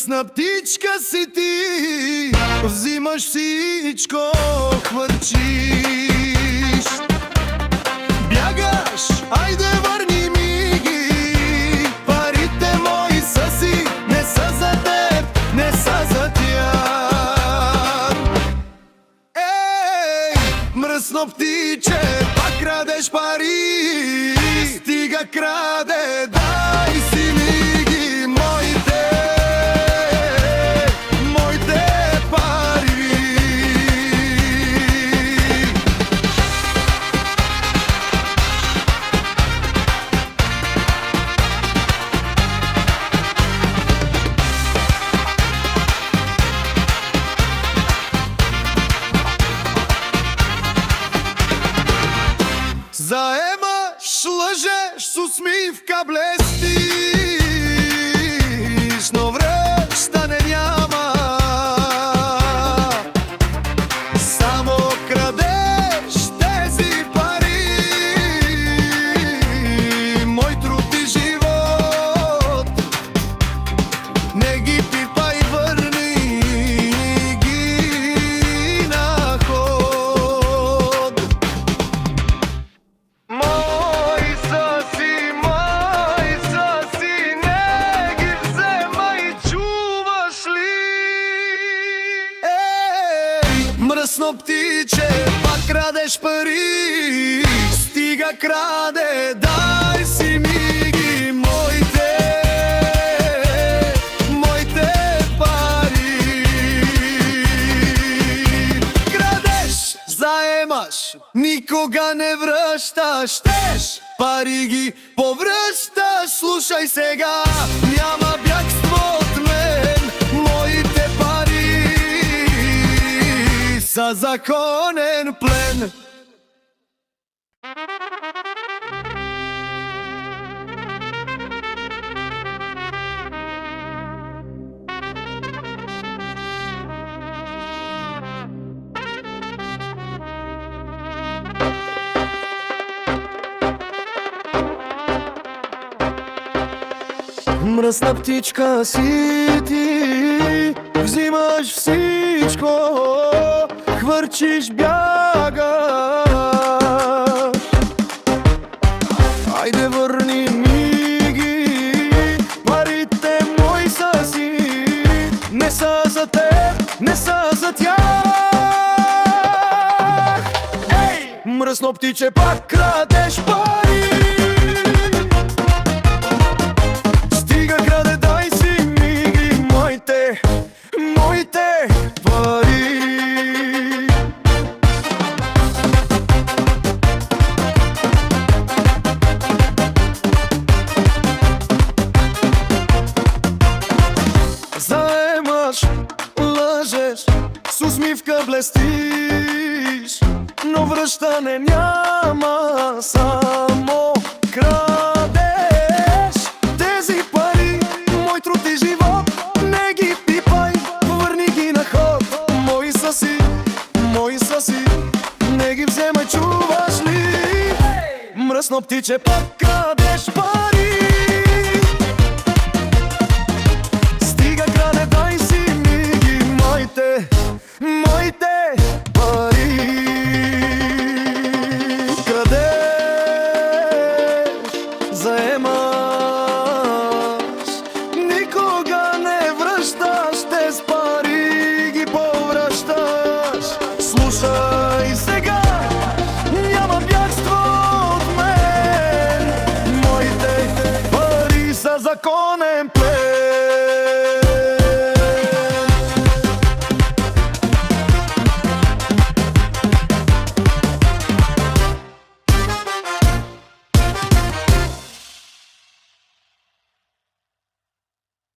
Мръсна птичка си ти, взимаш всичко, хвърчиш. Бягаш, айде върни ми ги. Парите мои са си, не са за теб, не са за тях. Ей, мръсно птиче, пак крадеш пари. Стига краде, дай си ми ги моите пари. Заемаш, лъжеш, с усмивка блестиш, но връщане няма. Само крадеш тези пари, мой труд и живот. Не ги пипай, върни ги на ход. Мой са си, не ги вземай, чуваш ли? Ей, мръсно птиче, пак крадеш пари. Стига краде, дай си ми ги моите пари. Крадеш, заемаш, никога не връщаш. Щеш, пари ги повръщаш. Слушай сега, няма бягство от мен. Моите пари са законен плен. Мръсна птичка си ти, взимаш всичко, хвърчиш, бягаш. Айде върни ми ги, парите мои са си, не са за теб, не са за тях. Ей, мръсно птиче, пак крадеш пари. Моите пари. Заемаш, лъжеш, с усмивка блестиш, но връщане няма, само крадеш тези пари, мой труд и живот. Не ги пипай, върни ги на ход. Мои са си, не ги вземай, чуваш ли? Мръсно птиче, пак крадеш пари. Стига краде, дай си ми ги моите пари. Крадеш, заемаш, никога не връщаш, тези пари ги повръщаш. Слушай сега, няма бягство от мен. Моите пари са законен